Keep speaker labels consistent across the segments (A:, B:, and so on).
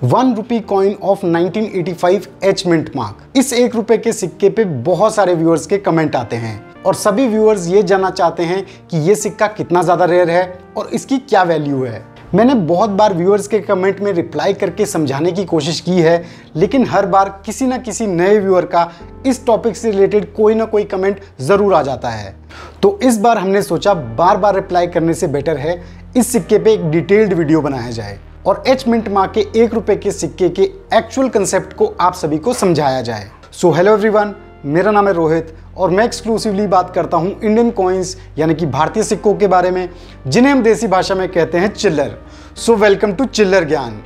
A: ₹1 coin of 1985 H mint mark. इस ₹1 के सिक्के पे बहुत सारे व्यूअर्स के कमेंट आते हैं और सभी व्यूअर्स ये जानना चाहते हैं कि ये सिक्का कितना ज़्यादा रेयर है और इसकी क्या वैल्यू है। मैंने बहुत बार व्यूअर्स के कमेंट में रिप्लाई करके समझाने की कोशिश की है, लेकिन हर बार किसी ना किसी नए व्यूअर का इस टॉपिक से रिलेटेड कोई ना कोई कमेंट ज़रूर आ जाता है। तो इस बार हमने सोचा बार बार रिप्लाई करने से बेटर है इस सिक्के पे एक डिटेल्ड वीडियो बनाया जाए और एच मिंट मार्क के ₹1 के सिक्के के एक्चुअल कंसेप्ट को आप सभी को समझाया जाए। सो हेलो एवरीवन, मेरा नाम है रोहित और मैं एक्सक्लूसिवली बात करता हूं इंडियन कॉइन्स यानी कि भारतीय सिक्कों के बारे में, जिन्हें हम देसी भाषा में कहते हैं चिल्लर। सो वेलकम टू चिल्लर ज्ञान।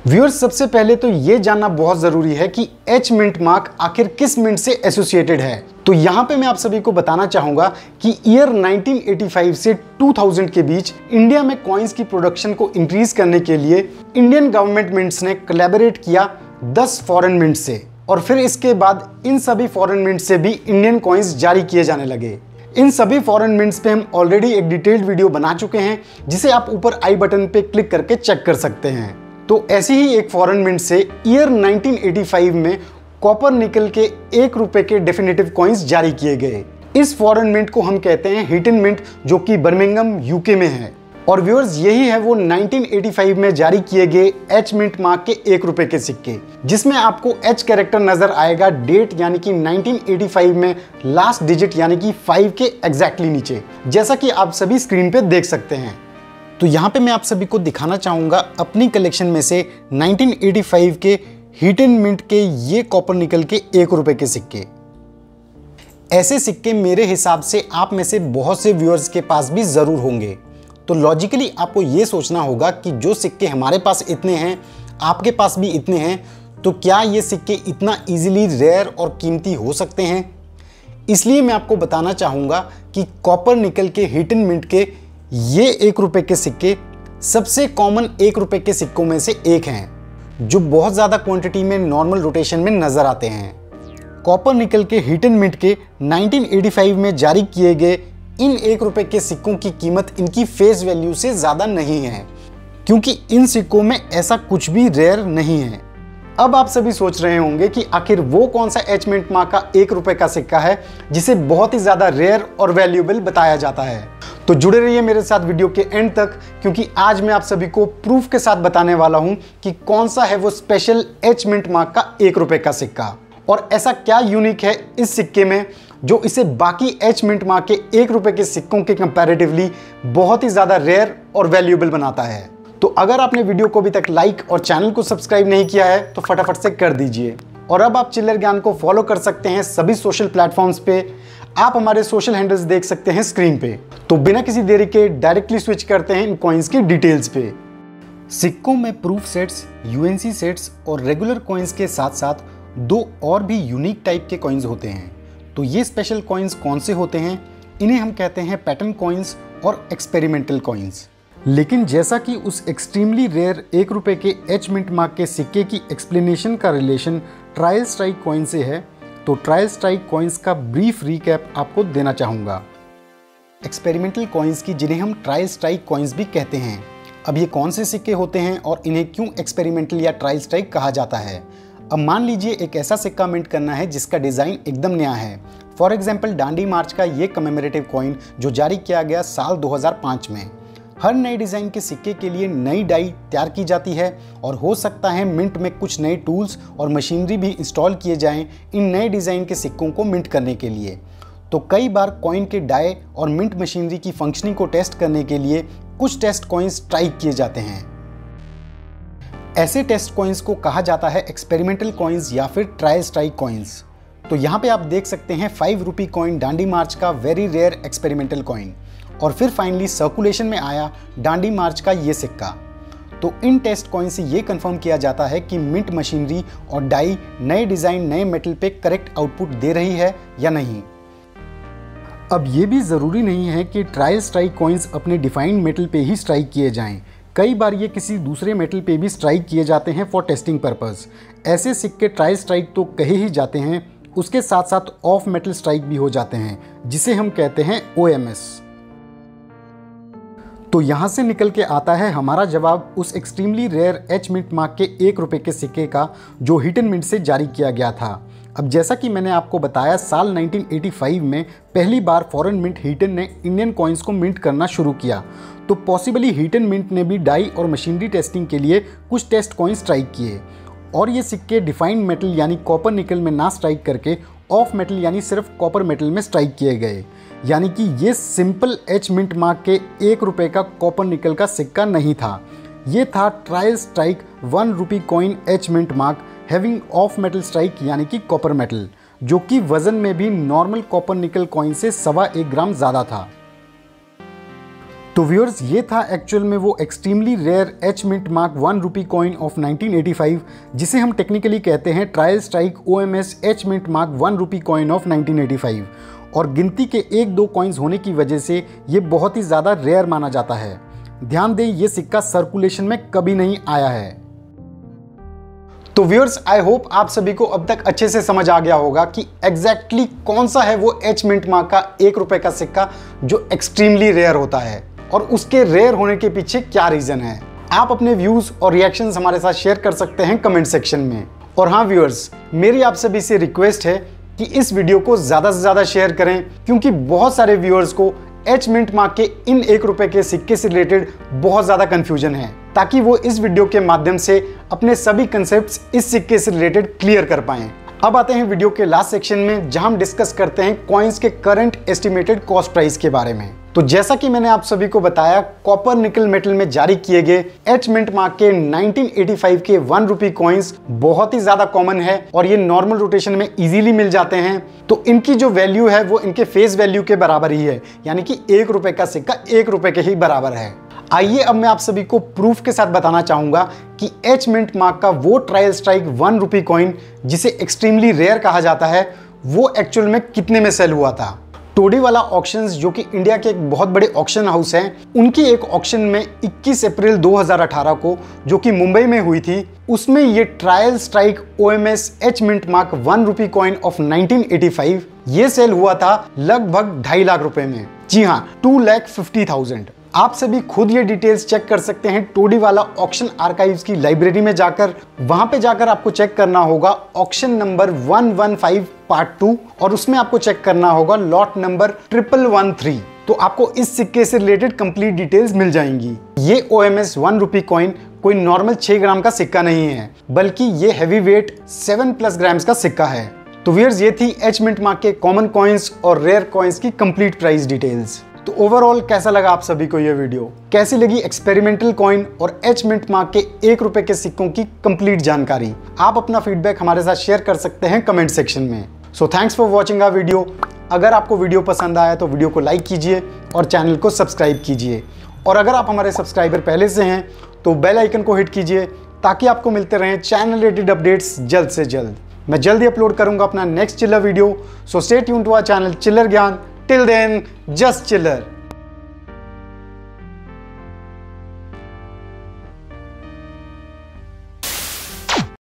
A: व्यूअर्स, सबसे पहले तो ये जानना बहुत जरूरी है कि एच मिंट मार्क आखिर किस मिंट से एसोसिएटेड है। तो यहां पे मैं आप सभी को बताना चाहूंगा कि ईयर 1985 से 2000 के बीच इंडिया में कॉइन्स की प्रोडक्शन को इंक्रीज करने के लिए इंडियन गवर्नमेंट मिंट्स ने कोलैबोरेट किया 10 फॉरेन मिंट से, और फिर इसके बाद इन सभी फॉरेन मिंट से भी इंडियन कॉइन्स जारी किए जाने लगे। इन सभी फॉरेन मिंट्स पे हम ऑलरेडी एक डिटेल्ड वीडियो बना चुके हैं, जिसे आप ऊपर आई बटन पे क्लिक करके चेक कर सकते हैं। तो ऐसी ही एक फॉरेन मिंट से ईयर 1985 में कॉपर निकल के ₹1 के डेफिनेटिव कॉइन्स जारी किए गए। इस फॉरेन मिंट को हम कहते हैं हिटन मिंट, जो कि बर्मिंघम यूके में है। और व्यूअर्स, यही है वो 1985 में जारी किए गए एच मिंट मार्क के ₹1 के सिक्के, जिसमें आपको एच कैरेक्टर नजर आएगा डेट यानी कि 1985 में लास्ट डिजिट यानी कि 5 के एग्जैक्टली नीचे, जैसा कि आप सभी स्क्रीन पे देख सकते हैं। तो यहाँ पे मैं आप सभी को दिखाना चाहूँगा अपनी कलेक्शन में से 1985 के हिटन मिंट के ये कॉपर निकल के ₹1 के सिक्के। ऐसे सिक्के मेरे हिसाब से आप में से बहुत से व्यूअर्स के पास भी ज़रूर होंगे। तो लॉजिकली आपको ये सोचना होगा कि जो सिक्के हमारे पास इतने हैं, आपके पास भी इतने हैं, तो क्या ये सिक्के इतना ईजिली रेयर और कीमती हो सकते हैं? इसलिए मैं आपको बताना चाहूँगा कि कॉपर निकल के हिटन मिंट के ये ₹1 के सिक्के सबसे कॉमन ₹1 के सिक्कों में से एक हैं, जो बहुत ज़्यादा क्वांटिटी में नॉर्मल रोटेशन में नज़र आते हैं। कॉपर निकल के हिटन मिंट के 1985 में जारी किए गए इन ₹1 के सिक्कों की कीमत इनकी फेस वैल्यू से ज़्यादा नहीं है, क्योंकि इन सिक्कों में ऐसा कुछ भी रेयर नहीं है। अब आप सभी सोच रहे होंगे कि आखिर वो कौन सा एच मिंट मार्क का ₹1 का सिक्का है जिसे बहुत ही ज़्यादा रेयर और वैल्यूएबल बताया जाता है। तो जुड़े रहिए मेरे साथ वीडियो के एंड तक, क्योंकि आज मैं आप सभी को प्रूफ के साथ बताने वाला हूं कि कौन सा है वो स्पेशल एच मिंट मार्क का ₹1 का सिक्का, और ऐसा क्या यूनिक है इस सिक्के में जो इसे बाकी एच मिंट मार्क के ₹1 के सिक्कों के कंपैरेटिवली बहुत ही ज़्यादा रेयर और वैल्यूएबल बनाता है। तो अगर आपने वीडियो को अभी तक लाइक और चैनल को सब्सक्राइब नहीं किया है तो फटाफट से कर दीजिए। और अब आप चिल्लर ज्ञान को फॉलो कर सकते हैं सभी सोशल प्लेटफॉर्म्स पे। आप हमारे सोशल हैंडल्स देख सकते हैं स्क्रीन पे। तो बिना किसी देरी के डायरेक्टली स्विच करते हैं इन कॉइन्स की डिटेल्स पे। सिक्कों में प्रूफ सेट्स, यूएनसी सेट्स और रेगुलर कॉइन्स के साथ साथ 2 और भी यूनिक टाइप के कॉइन्स होते हैं। तो ये स्पेशल कॉइन्स कौन से होते हैं? इन्हें हम कहते हैं पैटर्न कॉइन्स और एक्सपेरिमेंटल कॉइन्स। लेकिन जैसा कि उस एक्सट्रीमली रेयर ₹1 के एच मिंट मार्क के सिक्के की एक्सप्लेनेशन का रिलेशन ट्रायल स्ट्राइक कॉइन से है, तो ट्रायल स्ट्राइक कॉइन्स का ब्रीफ रीकैप आपको देना चाहूँगा। एक्सपेरिमेंटल कॉइन्स की, जिन्हें हम ट्रायल स्ट्राइक कॉइन्स भी कहते हैं। अब ये कौन से सिक्के होते हैं और इन्हें क्यों एक्सपेरिमेंटल या ट्रायल स्ट्राइक कहा जाता है? अब मान लीजिए एक ऐसा सिक्का मिंट करना है जिसका डिज़ाइन एकदम नया है। फॉर एग्जाम्पल दांडी मार्च का ये कमेमोरेटिव कॉइन जो जारी किया गया साल 2005 में। हर नए डिज़ाइन के सिक्के के लिए नई डाई तैयार की जाती है और हो सकता है मिंट में कुछ नए टूल्स और मशीनरी भी इंस्टॉल किए जाएं इन नए डिज़ाइन के सिक्कों को मिंट करने के लिए। तो कई बार कॉइन के डाई और मिंट मशीनरी की फंक्शनिंग को टेस्ट करने के लिए कुछ टेस्ट कॉइन्स ट्राई किए जाते हैं। ऐसे टेस्ट कॉइन्स को कहा जाता है एक्सपेरिमेंटल कॉइन्स या फिर ट्रायल स्ट्राइक कॉइन्स। तो यहाँ पे आप देख सकते हैं ₹5 कॉइन दांडी मार्च का वेरी रेयर एक्सपेरिमेंटल कॉइन, और फिर फाइनली सर्कुलेशन में आया दांडी मार्च का ये सिक्का। तो इन टेस्ट कॉइन से ये कंफर्म किया जाता है कि मिंट मशीनरी और डाई नए डिज़ाइन नए मेटल पे करेक्ट आउटपुट दे रही है या नहीं। अब ये भी ज़रूरी नहीं है कि ट्रायल स्ट्राइक कॉइन्स अपने डिफाइंड मेटल पे ही स्ट्राइक किए जाएं। कई बार ये किसी दूसरे मेटल पे भी स्ट्राइक किए जाते हैं फॉर टेस्टिंग पर्पस। ऐसे सिक्के ट्रायल स्ट्राइक तो कहे ही जाते हैं। उसके साथ साथ ऑफ मेटल स्ट्राइक भी हो जाते हैं, जिसे हम कहते हैं OMS। तो यहां से निकल के आता है हमारा जवाब उस extremely rare H mint mark के 1 रुपए के सिक्के का, जो हिटन मिंट से जारी किया गया था। अब जैसा कि मैंने आपको बताया, साल 1985 में पहली बार फॉरेन मिंट हीटन ने इंडियन कॉइन्स को मिंट करना शुरू किया। तो पॉसिबली हीटन मिंट ने भी डाई और मशीनरी टेस्टिंग के लिए कुछ टेस्ट कॉइन्स स्ट्राइक किए, और ये सिक्के डिफाइंड मेटल यानी कॉपर निकल में ना स्ट्राइक करके ऑफ मेटल यानी सिर्फ कॉपर मेटल में स्ट्राइक किए गए। यानी कि ये सिंपल एच मिंट मार्क के 1 रुपए का कॉपर निकल का सिक्का नहीं था, ये था trial strike 1 rupee coin H mint mark having of metal strike यानी कि कॉपर मेटल, जो कि वजन में भी नॉर्मल कॉपर निकल कॉइन से 1.25 ग्राम ज़्यादा था। तो व्यूअर्स, ये था एक्चुअल में वो extremely rare H mint mark 1 rupee coin of 1985, जिसे हम टेक्निकली कहते हैं trial strike OMS H mint mark 1 rupee coin of 1985। और गिनती के 1-2 कॉइन्स होने की वजह से ये बहुत ही ज़्यादा रेयर माना जाता है। ध्यान दें, ये सिक्का सर्कुलेशन में कभी नहीं आया है। तो व्यूअर्स, आई होप आप सभी को अब तक अच्छे से समझ आ गया होगा कि एग्जैक्टली कौन सा है वो एच मिंट मार्क का 1 रुपए का सिक्का जो एक्सट्रीमली रेयर होता है, और उसके रेयर होने के पीछे क्या रीजन है। आप अपने व्यूज और रिएक्शंस हमारे साथ शेयर कर सकते हैं कमेंट सेक्शन में। और हाँ व्यूअर्स, मेरी आप सभी से रिक्वेस्ट है कि इस वीडियो को ज़्यादा से ज़्यादा शेयर करें, क्योंकि बहुत सारे व्यूअर्स को एच मिंट मार्क के इन 1 रुपए के सिक्के से रिलेटेड बहुत ज़्यादा कंफ्यूजन है, ताकि वो इस वीडियो के माध्यम से अपने सभी कंसेप्ट्स इस सिक्के से रिलेटेड क्लियर कर पाएं। अब आते हैं वीडियो के लास्ट सेक्शन में, जहां हम डिस्कस करते हैं कॉइन्स के करंट एस्टिमेटेड कॉस्ट प्राइस के बारे में। तो जैसा कि मैंने आप सभी को बताया, कॉपर निकल मेटल में जारी किए गए एच मिंट मार्क के 1985 के 1 रुपी कॉइन्स बहुत ही ज्यादा कॉमन है, और ये नॉर्मल रोटेशन में इजीली मिल जाते हैं। तो इनकी जो वैल्यू है वो इनके फेस वैल्यू के बराबर ही है, यानी कि 1 रुपए का सिक्का 1 रुपए के ही बराबर है। आइए अब मैं आप सभी को प्रूफ के साथ बताना चाहूंगा कि एच मिंट मार्क का वो ट्रायल स्ट्राइक 1 रुपी कॉइन, जिसे एक्सट्रीमली रेयर कहा जाता है, वो एक्चुअल में कितने में सेल हुआ था। टोडीवाला ऑक्शंस, जो कि इंडिया के एक बहुत बड़े ऑक्शन हाउस हैं, उनकी एक ऑक्शन में 21 अप्रैल 2018 को, जो कि मुंबई में हुई थी, उसमें ये trial strike OMS H mint mark 1 rupee coin of 1985 ये सेल हुआ था लगभग 2.5 लाख रुपए में। जी हाँ, 2,50,000। आप सभी खुद ये डिटेल्स चेक कर सकते हैं टोडीवाला ऑक्शन आर्काइव्स की लाइब्रेरी में जाकर। वहां पे जाकर आपको चेक करना होगा ऑक्शन नंबर 115 पार्ट 2, और उसमें आपको चेक करना होगा लॉट नंबर 1113। तो आपको इस सिक्के से रिलेटेड कंप्लीट डिटेल्स मिल जाएंगी। ये OMS 1 रुपी कॉइन कोई नॉर्मल 6 ग्राम का सिक्का नहीं है, बल्कि ये हैवी वेट 7+ ग्राम्स का सिक्का है। तो व्यूअर्स, ये थी एच मिंट मार्क के कॉमन कॉइन्स और रेयर कॉइन्स की कंप्लीट प्राइस डिटेल्स। तो ओवरऑल कैसा लगा आप सभी को ये वीडियो? कैसी लगी एक्सपेरिमेंटल कॉइन और एच मिंट मार्क के 1 रुपए के सिक्कों की कंप्लीट जानकारी? आप अपना फीडबैक हमारे साथ शेयर कर सकते हैं कमेंट सेक्शन में। So thanks for watching our video. अगर आपको वीडियो पसंद आया तो वीडियो को लाइक कीजिए और चैनल को सब्सक्राइब कीजिए। और अगर आप हमारे सब्सक्राइबर पहले से हैं तो बेल आइकन को हिट कीजिए, ताकि आपको मिलते रहें चैनल रिलेटेड अपडेट्स जल्द से जल्द। मैं जल्द ही अपलोड करूंगा अपना नेक्स्ट चिल्लर video. So stay tuned to our channel Chillar Gyaan. Till then, just chiller.